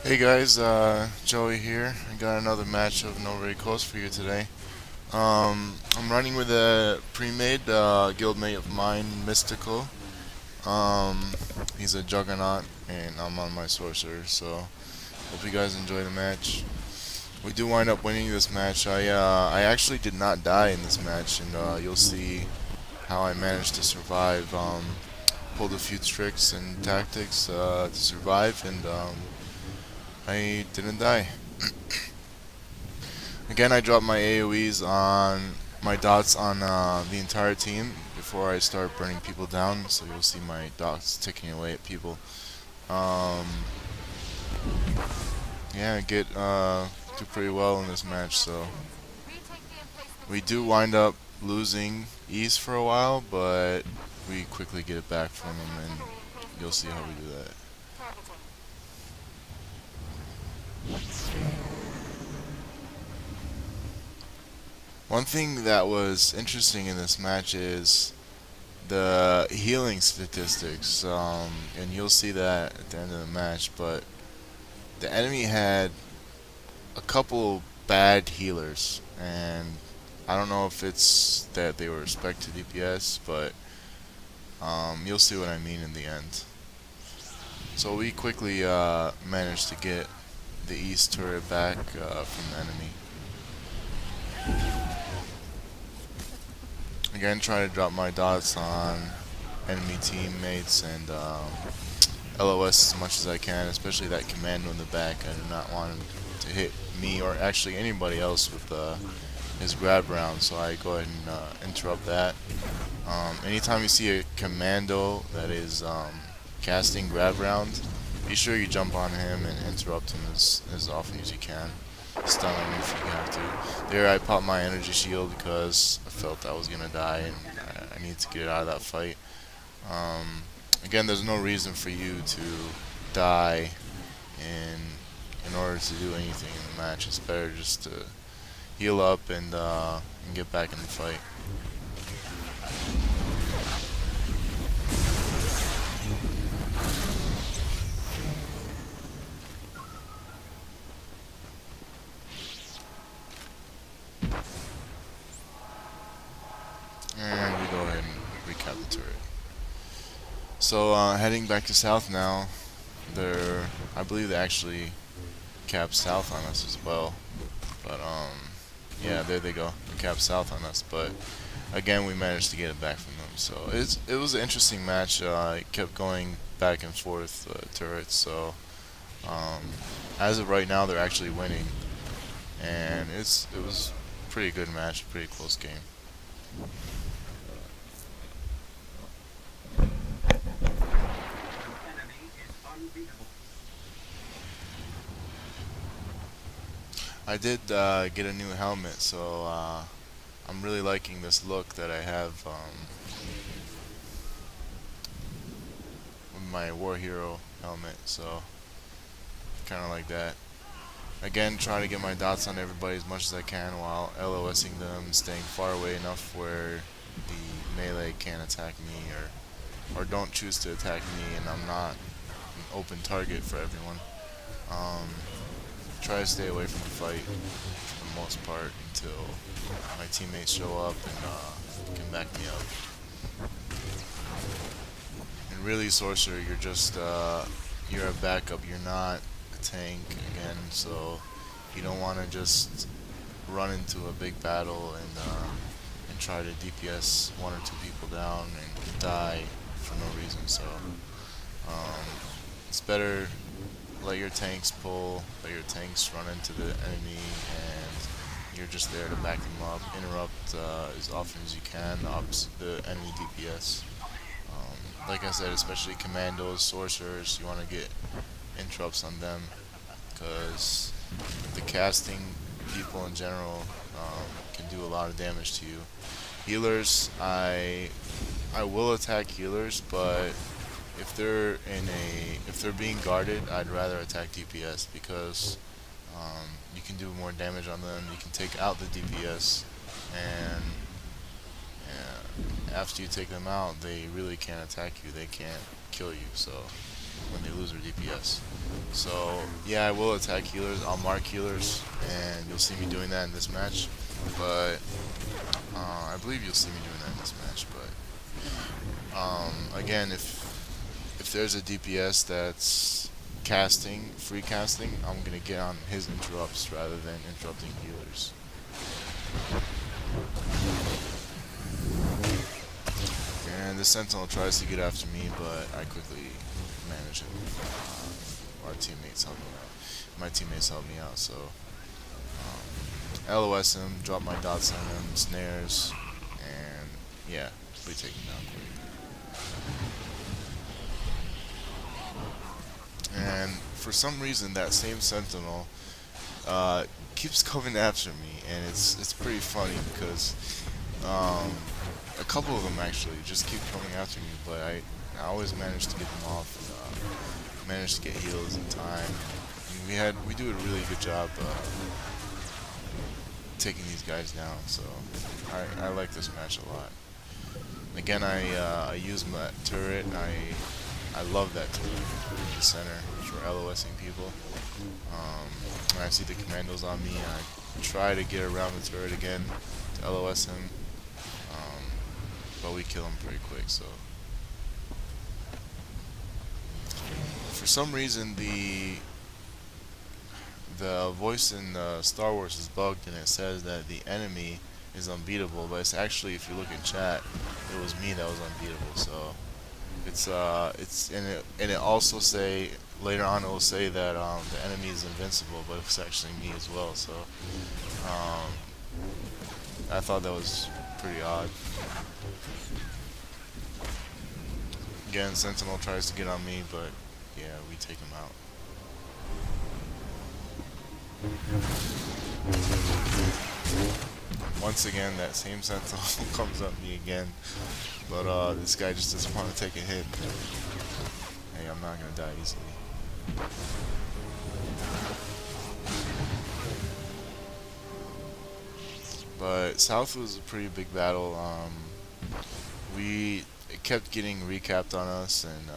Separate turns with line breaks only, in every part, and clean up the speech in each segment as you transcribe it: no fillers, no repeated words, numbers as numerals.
Hey guys, Joey here. I got another match of No Very Close for you today. I'm running with a pre-made guildmate of mine, Mystical. Um, he's a Juggernaut, and I'm on my Sorcerer, so hope you guys enjoy the match. We do wind up winning this match. I actually did not die in this match, and you'll see how I managed to survive. Pulled a few tricks and tactics to survive, and I didn't die. Again, I drop my AoEs on my dots on the entire team before I start burning people down, so you'll see my dots ticking away at people. Um, yeah, do pretty well in this match, so we do wind up losing East for a while, but we quickly get it back from them, and you'll see how we do that. One thing that was interesting in this match is the healing statistics, and you'll see that at the end of the match. But the enemy had a couple bad healers, and I don't know if it's that they were respect to DPS, but you'll see what I mean in the end. So we quickly managed to get the east turret back from the enemy. Again, try to drop my dots on enemy teammates and LOS as much as I can, especially that commando in the back. I do not want him to hit me or actually anybody else with his grab round, so I go ahead and interrupt that. Anytime you see a commando that is casting grab round, be sure you jump on him and interrupt him as often as you can. Stun him if you have to. There I popped my energy shield because I felt I was going to die and I needed to get out of that fight. Again, there's no reason for you to die in order to do anything in the match. It's better just to heal up and get back in the fight. And we go ahead and recap the turret. So heading back to south now, I believe they actually capped south on us as well. But yeah, there they go. They capped south on us, but again we managed to get it back from them. So it was an interesting match. It kept going back and forth turrets. So um, as of right now, they're actually winning, and it was a pretty good match, pretty close game. I did get a new helmet, so I'm really liking this look that I have with my War Hero helmet. So kind of like that. Again, try to get my dots on everybody as much as I can while LOSing them, staying far away enough where the melee can't attack me or don't choose to attack me, and I'm not an open target for everyone. Um, Try to stay away from the fight for the most part until my teammates show up and can back me up. And really, Sorcerer, you're a backup. You're not a tank again, so you don't want to just run into a big battle and try to DPS one or two people down and die for no reason. So um, it's better let your tanks pull, let your tanks run into the enemy, and you're just there to back them up, interrupt as often as you can the enemy DPS. Like I said, especially commandos, sorcerers, you want to get interrupts on them, because the casting people in general can do a lot of damage to you. Healers, I will attack healers, but if they're being guarded, I'd rather attack DPS because you can do more damage on them. You can take out the DPS, and after you take them out, they really can't attack you. They can't kill you. So when they lose their DPS, So yeah, I will attack healers. I'll mark healers, and you'll see me doing that in this match. But I believe you'll see me doing that in this match. But again, if there's a DPS that's casting, free casting, I'm gonna get on his interrupts rather than interrupting healers. And the Sentinel tries to get after me, but I quickly manage him. Our teammates help me out. My teammates help me out, so LOS him, drop my dots on him, snares, and yeah, we take him down quick. And for some reason, that same Sentinel keeps coming after me, and it's pretty funny because a couple of them actually just keep coming after me, but I always manage to get them off. Manage to get heals in time. And we do a really good job taking these guys down, so I like this match a lot. Again, I use my turret, and I love that turret in the center for LOSing people. When I see the commandos on me, I try to get around the turret again to LOS him, but we kill him pretty quick. So for some reason the voice in Star Wars is bugged, and it says that the enemy is unbeatable, but it's actually, if you look in chat, it was me that was unbeatable. So it's and it also say later on, it will say that the enemy is invincible, but it's actually me as well. So I thought that was pretty odd. Again, Sentinel tries to get on me, but yeah, we take him out. Once again, that same Sentinel comes at me again, but this guy just doesn't want to take a hit. Hey, I'm not gonna die easily. But South was a pretty big battle. It kept getting recapped on us, and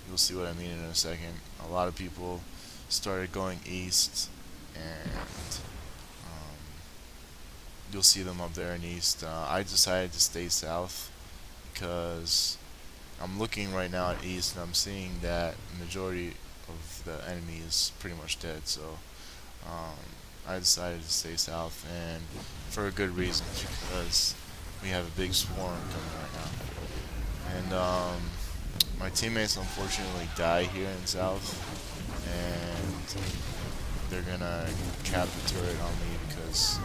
you'll see what I mean in a second. A lot of people started going east, and you'll see them up there in east. I decided to stay south because I'm looking right now at east, and I'm seeing that the majority of the enemy is pretty much dead. So I decided to stay south, and for a good reason, because we have a big swarm coming right now. And my teammates unfortunately die here in south, and they're gonna cap the turret on me because,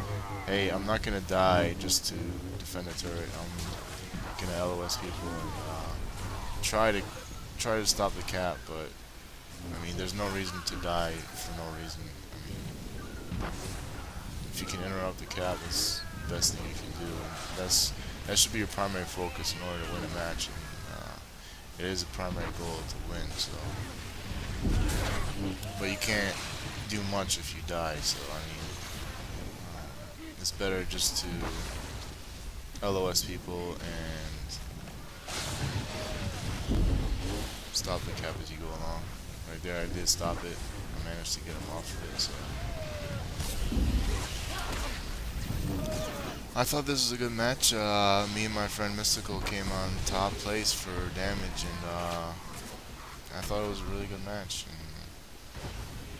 hey, I'm not gonna die just to defend the turret. I'm gonna LOS people and try to stop the cap, but I mean, there's no reason to die for no reason. I mean, if you can interrupt the cap, it's the best thing you can do. And that should be your primary focus in order to win a match. And it is a primary goal to win. So, but you can't do much if you die. So I mean, it's better just to LOS people and stop the cap as you go along. Right there, I did stop it. I managed to get him off of it. So I thought this was a good match. Me and my friend Mystical came on top place for damage, and I thought it was a really good match. And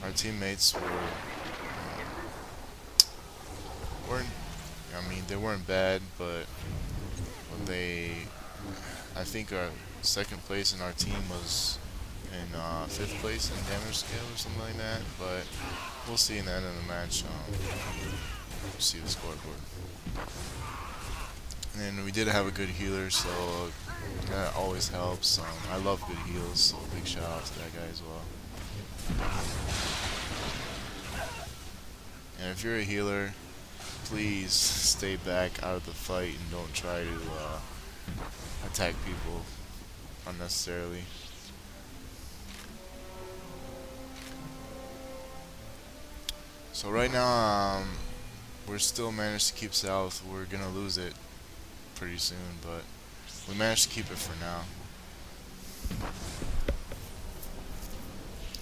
our teammates weren't. I mean, they weren't bad, but I think our second place in our team was in 5th place in damage scale or something like that. But we'll see in the end of the match. We'll see the scoreboard. And we did have a good healer, so that always helps. I love good heals, so big shout out to that guy as well. And if you're a healer, please stay back out of the fight and don't try to attack people unnecessarily. So right now, we're still managed to keep south. We're gonna lose it pretty soon, but we managed to keep it for now.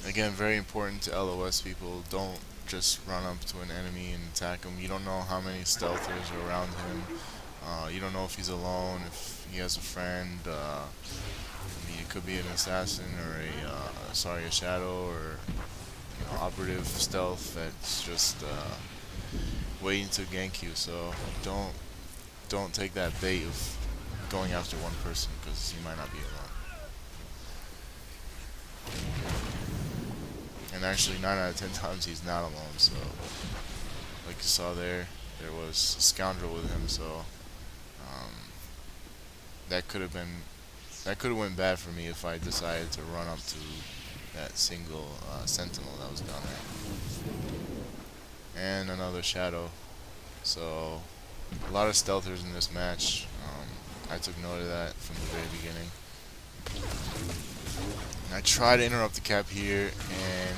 Again, very important to LOS people. Don't just run up to an enemy and attack him. You don't know how many stealthers are around him. You don't know if he's alone, if he has a friend. I mean, it could be an assassin or a shadow or operative stealth that's just waiting to gank you. So don't take that bait of going after one person because you might not be alone. And actually, 9 out of 10 times he's not alone. So, like you saw there was a scoundrel with him. So um, that could have went bad for me if I decided to run up to that single sentinel that was down there. And another shadow. So a lot of stealthers in this match. I took note of that from the very beginning. And I try to interrupt the cap here, and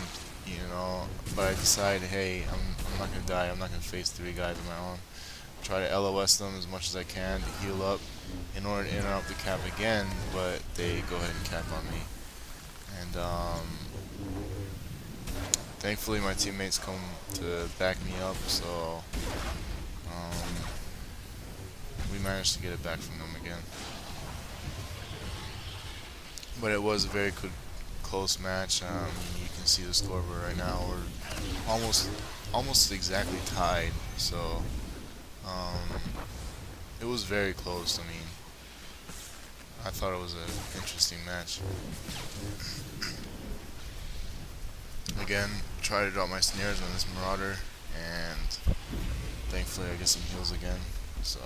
but I decide, hey, I'm not gonna die. I'm not gonna face 3 guys on my own. Try to LOS them as much as I can to heal up in order to interrupt the cap again, but they go ahead and cap on me. And thankfully my teammates come to back me up, so we managed to get it back from them again. But it was a very good, close match. You can see the scoreboard right now. We're almost exactly tied. So it was very close. I mean, I thought it was an interesting match. Again, try to drop my snares on this Marauder, and thankfully I get some heals again. So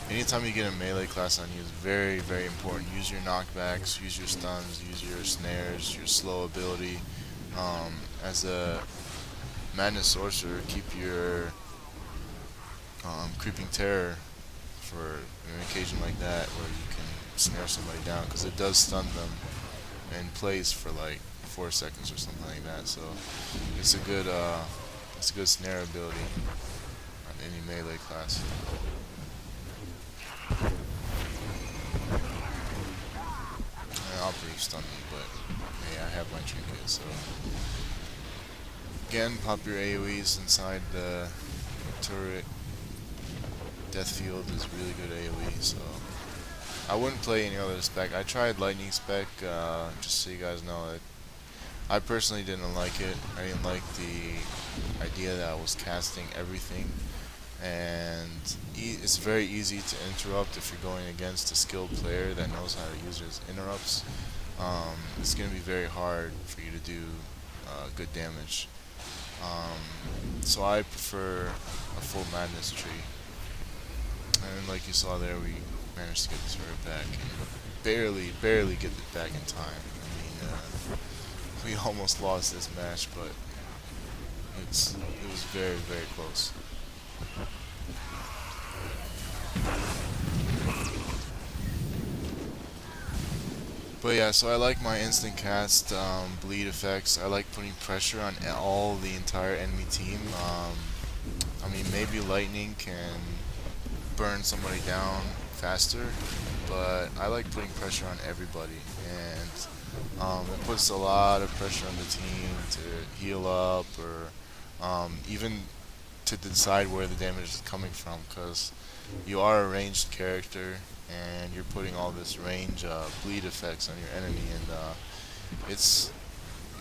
anytime you get a melee class on you is very, very important. Use your knockbacks, use your stuns, use your snares, your slow ability. As a Madness Sorcerer, keep your Creeping Terror for an occasion like that where you can snare somebody down, because it does stun them in place for like 4 seconds or something like that. So it's a good snare ability on any melee class. Operative stun me, but hey, I have my trinket, so again, pop your AoEs inside the turret. Death Field is really good AoE, so I wouldn't play any other spec. I tried Lightning spec, just so you guys know that I personally didn't like it. I didn't like the idea that I was casting everything, and it's very easy to interrupt if you're going against a skilled player that knows how to use his interrupts. It's going to be very hard for you to do good damage. So I prefer a full Madness tree. And like you saw there, we managed to get the turret back, and barely get it back in time. I mean, we almost lost this match, but it was very, very close. But yeah, so I like my instant cast bleed effects. I like putting pressure on the entire enemy team. I mean, maybe lightning can burn somebody down faster, but I like putting pressure on everybody, and it puts a lot of pressure on the team to heal up, or even to decide where the damage is coming from, because you are a ranged character and you're putting all this range bleed effects on your enemy, and it's,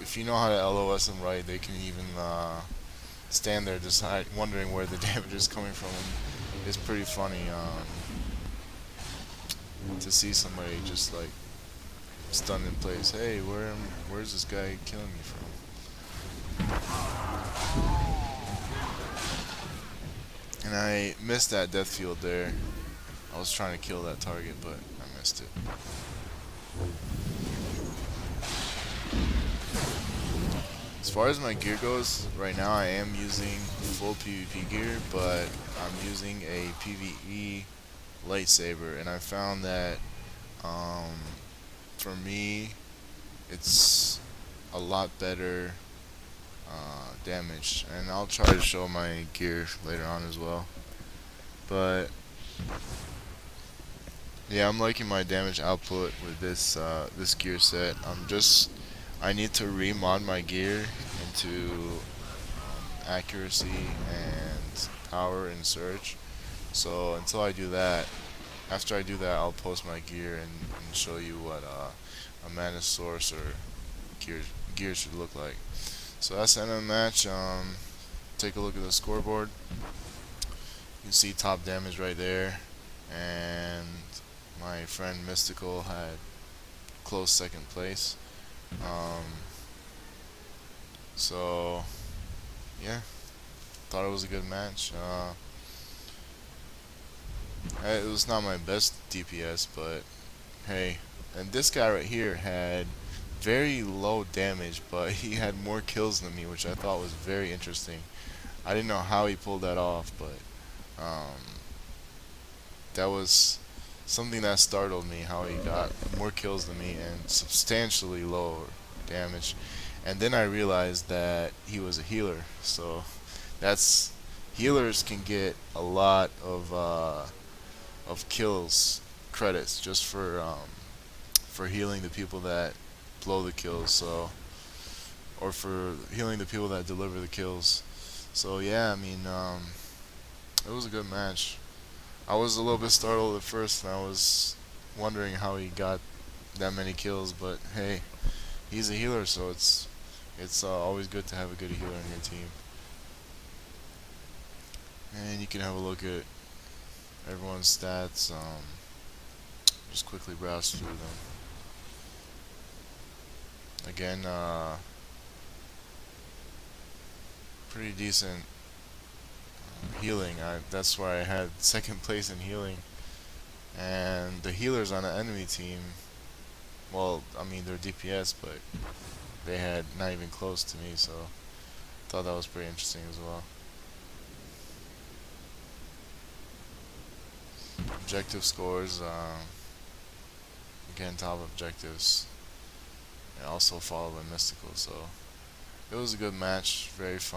if you know how to LOS them right, they can even stand there wondering where the damage is coming from. And it's pretty funny to see somebody just like stunned in place. Hey, where's this guy killing me from? And I missed that death field there. I was trying to kill that target, but I missed it. As far as my gear goes, right now I am using full PvP gear, but I'm using a PvE lightsaber, and I found that for me it's a lot better damage, and I'll try to show my gear later on as well. But Yeah, I'm liking my damage output with this gear set. I need to remod my gear into accuracy and power and surge. So until I do that, after I do that, I'll post my gear and show you what a mana sorcerer gear gear should look like. So that's the end of the match. Take a look at the scoreboard. You can see top damage right there, and my friend Mystical had close second place. Um, so yeah, thought it was a good match. It was not my best DPS, but hey, and this guy right here had very low damage, but he had more kills than me, which I thought was very interesting. I didn't know how he pulled that off, but that was something that startled me, how he got more kills than me and substantially lower damage. And then I realized that he was a healer, so that's healers can get a lot of kills credits just for healing the people that blow the kills, so or for healing the people that deliver the kills. So yeah, I mean, it was a good match. I was a little bit startled at first, and I was wondering how he got that many kills. But hey, he's a healer, so it's always good to have a good healer on your team. And you can have a look at everyone's stats. Just quickly browse through them. Again, pretty decent healing. That's why I had second place in healing. And the healers on the enemy team, well, I mean they're DPS, but they had not even close to me, so thought that was pretty interesting as well. Objective scores, again top objectives, and also followed by mystical. So it was a good match, very fun.